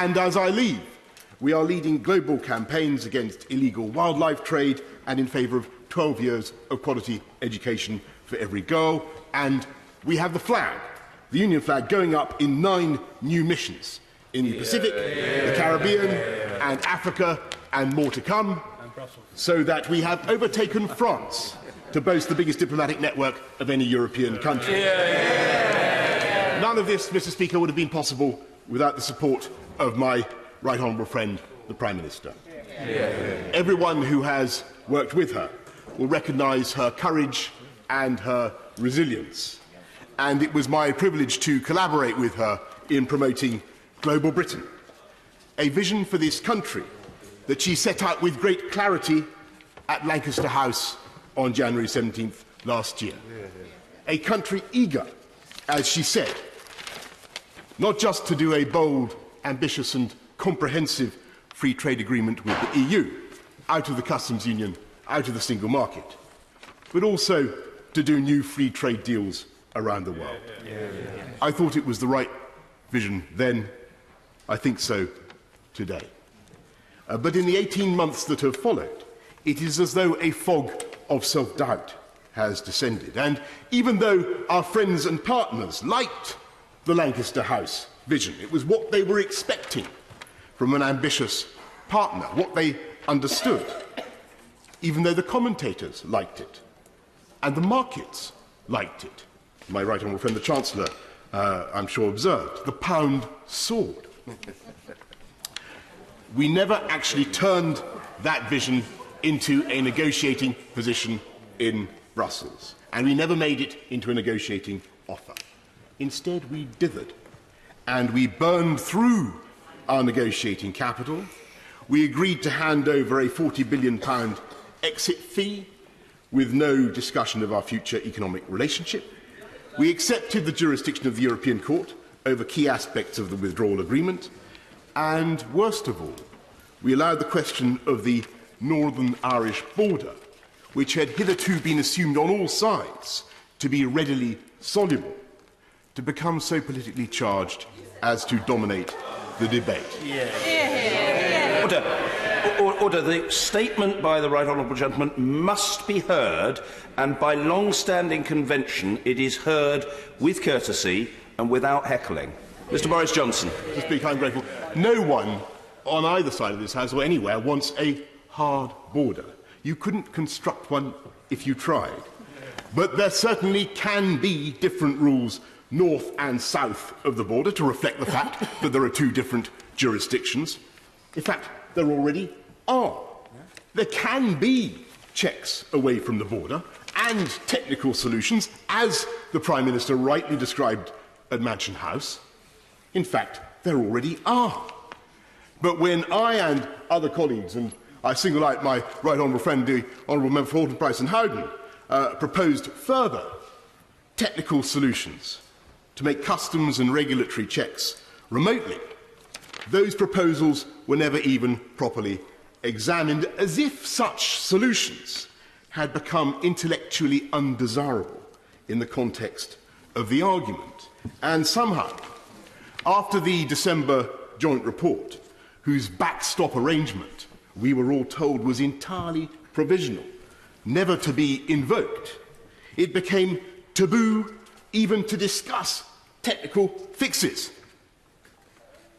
And as I leave, we are leading global campaigns against illegal wildlife trade and in favour of 12 years of quality education for every girl. And we have the flag, the Union flag, going up in 9 new missions in the Pacific, the Caribbean and Africa, and more to come, so that we have overtaken France to boast the biggest diplomatic network of any European country. None of this, Mr. Speaker, would have been possible without the support of my right honourable friend, the Prime Minister. Everyone who has worked with her will recognise her courage and her resilience. And it was my privilege to collaborate with her in promoting Global Britain, a vision for this country that she set out with great clarity at Lancaster House on January 17th last year. A country eager, as she said, not just to do a bold, ambitious and comprehensive free trade agreement with the EU, out of the customs union, out of the single market, but also to do new free trade deals around the world. I thought it was the right vision then. I think so today. But in the 18 months that have followed, it is as though a fog of self-doubt has descended. And even though our friends and partners liked the Lancaster House vision, it was what they were expecting from an ambitious partner, what they understood, even though the commentators liked it and the markets liked it. My right honourable friend, the Chancellor, I'm sure observed, the pound soared. We never actually turned that vision into a negotiating position in Brussels, and we never made it into a negotiating offer. Instead, we dithered, and we burned through our negotiating capital. We agreed to hand over a £40 billion exit fee with no discussion of our future economic relationship. We accepted the jurisdiction of the European Court over key aspects of the withdrawal agreement. And worst of all, we allowed the question of the Northern Irish border, which had hitherto been assumed on all sides to be readily soluble, to become so politically charged as to dominate the debate. Order. The statement by the right honourable gentleman must be heard, and by long-standing convention it is heard with courtesy and without heckling. Mr. Boris Johnson. Mr. Speaker, I'm grateful. No one on either side of this House or anywhere wants a hard border. You couldn't construct one if you tried. But there certainly can be different rules north and south of the border to reflect the fact that there are 2 different jurisdictions. In fact, there already are. There can be checks away from the border and technical solutions, as the Prime Minister rightly described at Mansion House. In fact, there already are. But when I and other colleagues, and I single out my right honourable friend, the Honourable Member for Horton, Price and Howden, proposed further technical solutions to make customs and regulatory checks remotely, those proposals were never even properly examined, as if such solutions had become intellectually undesirable in the context of the argument. And somehow, after the December joint report, whose backstop arrangement we were all told was entirely provisional, never to be invoked, it became taboo even to discuss technical fixes.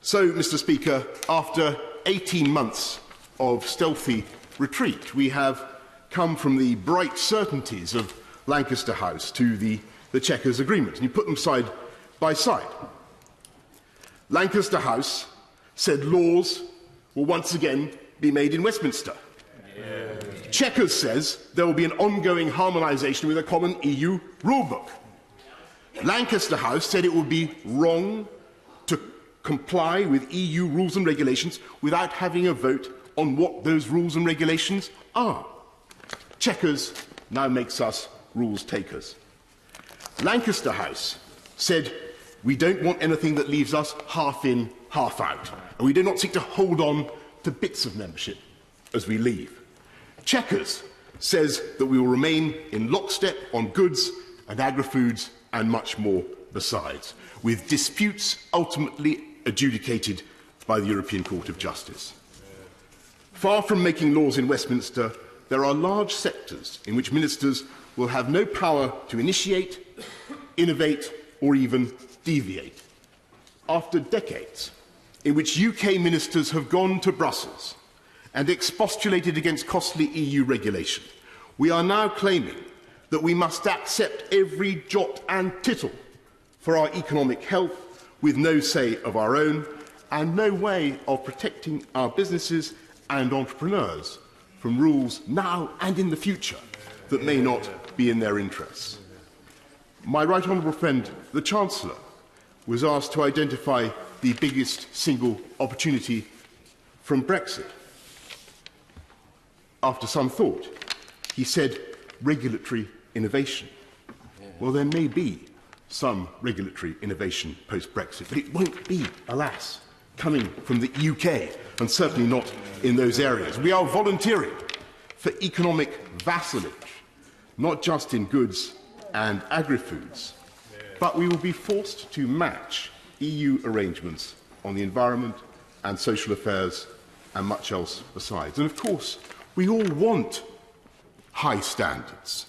So, Mr. Speaker, after 18 months of stealthy retreat, we have come from the bright certainties of Lancaster House to the Chequers agreement, and you put them side by side. Lancaster House said laws will once again be made in Westminster. Chequers says there will be an ongoing harmonisation with a common EU rulebook. Lancaster House said it would be wrong to comply with EU rules and regulations without having a vote on what those rules and regulations are. Chequers now makes us rules takers. Lancaster House said we don't want anything that leaves us half in, half out, and we do not seek to hold on to bits of membership as we leave. Chequers says that we will remain in lockstep on goods and agri-foods and much more besides, with disputes ultimately adjudicated by the European Court of Justice. Far from making laws in Westminster, there are large sectors in which ministers will have no power to initiate, innovate, or even deviate. After decades in which UK ministers have gone to Brussels and expostulated against costly EU regulation, we are now claiming that we must accept every jot and tittle for our economic health with no say of our own and no way of protecting our businesses and entrepreneurs from rules now and in the future that may not be in their interests. My right honourable friend, the Chancellor, was asked to identify the biggest single opportunity from Brexit. After some thought, he said regulatory innovation. Well, there may be some regulatory innovation post-Brexit, but it won't be, alas, coming from the UK, and certainly not in those areas. We are volunteering for economic vassalage, not just in goods and agri-foods, but we will be forced to match EU arrangements on the environment and social affairs and much else besides. And of course, we all want high standards,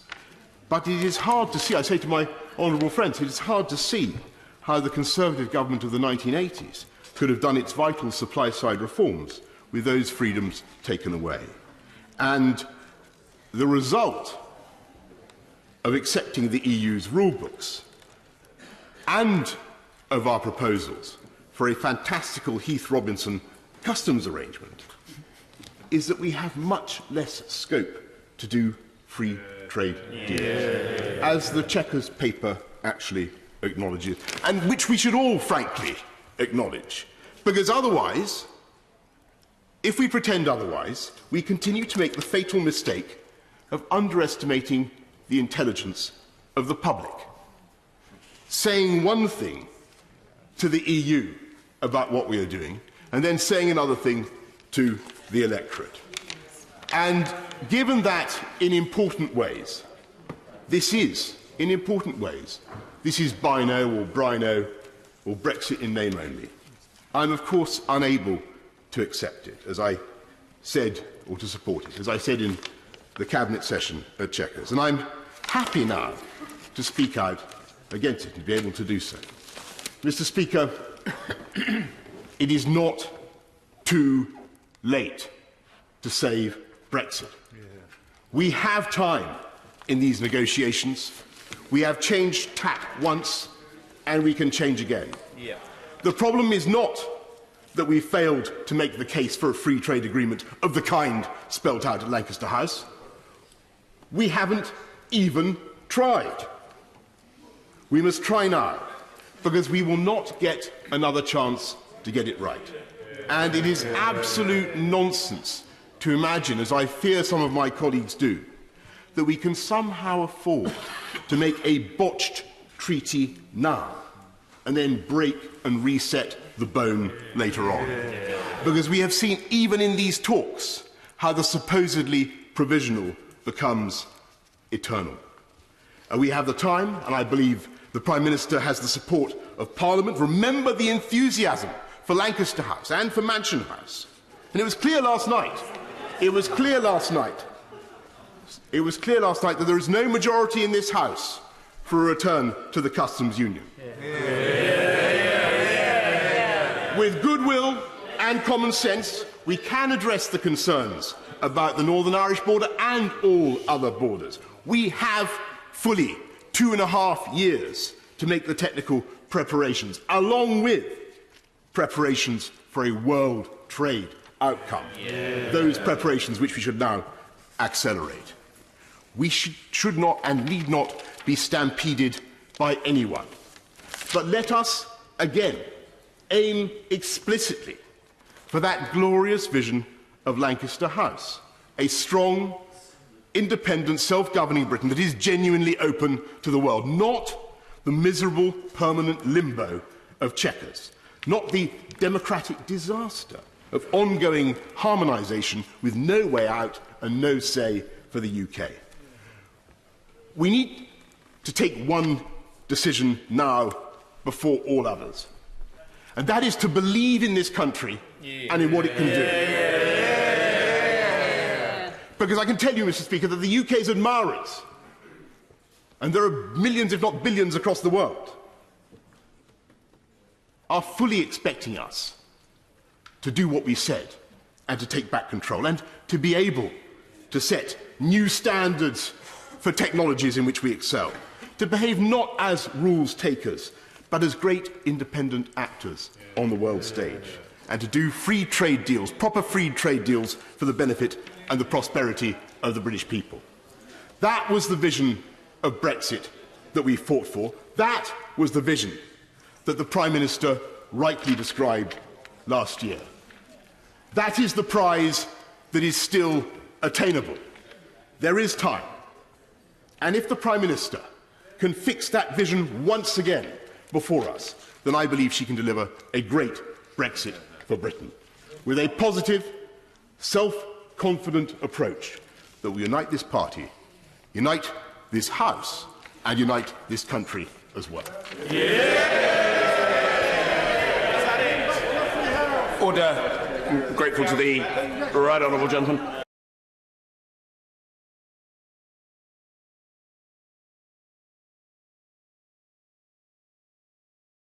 but it is hard to see, I say to my honourable friends, it is hard to see how the Conservative government of the 1980s could have done its vital supply-side reforms with those freedoms taken away. And the result of accepting the EU's rule books and of our proposals for a fantastical Heath-Robinson customs arrangement is that we have much less scope to do free trade deals, as the Chequers paper actually acknowledges, and which we should all, frankly, acknowledge. Because otherwise, if we pretend otherwise, we continue to make the fatal mistake of underestimating the intelligence of the public, saying one thing to the EU about what we are doing, and then saying another thing to the electorate. And given that in important ways, this is Bino or Brino or Brexit in name only, I'm of course unable to accept it, as I said, or to support it, as I said in the Cabinet session at Chequers. And I'm happy now to speak out against it and be able to do so. Mr. Speaker, it is not too late to save Brexit. We have time in these negotiations. We have changed tack once, and we can change again. The problem is not that we failed to make the case for a free trade agreement of the kind spelt out at Lancaster House. We haven't even tried. We must try now, because we will not get another chance to get it right. And it is absolute nonsense to imagine, as I fear some of my colleagues do, that we can somehow afford to make a botched treaty now and then break and reset the bone later on. Because we have seen, even in these talks, how the supposedly provisional becomes eternal. And we have the time, and I believe the Prime Minister has the support of Parliament. Remember the enthusiasm for Lancaster House and for Mansion House. And it was clear last night, that there is no majority in this House for a return to the customs union. With goodwill and common sense, we can address the concerns about the Northern Irish border and all other borders. We have fully 2.5 years to make the technical preparations, along with preparations for a world trade outcome. Those preparations which we should now accelerate. We should not and need not be stampeded by anyone. But let us, again, aim explicitly for that glorious vision of Lancaster House, a strong, independent, self-governing Britain that is genuinely open to the world, not the miserable, permanent limbo of Chequers, not the democratic disaster of ongoing harmonisation with no way out and no say for the UK. We need to take one decision now before all others. And that is to believe in this country and in what it can do. Because I can tell you, Mr. Speaker, that the UK's admirers, and there are millions, if not billions, across the world, are fully expecting us to do what we said and to take back control and to be able to set new standards for technologies in which we excel, to behave not as rules takers, but as great independent actors on the world stage, and to do free trade deals, proper free trade deals for the benefit and the prosperity of the British people. That was the vision of Brexit that we fought for. That was the vision that the Prime Minister rightly described last year. That is the prize that is still attainable. There is time. And if the Prime Minister can fix that vision once again before us, then I believe she can deliver a great Brexit for Britain, with a positive, self-confident approach that will unite this party, unite this House, and unite this country as well. Order. Grateful to the right honourable gentleman.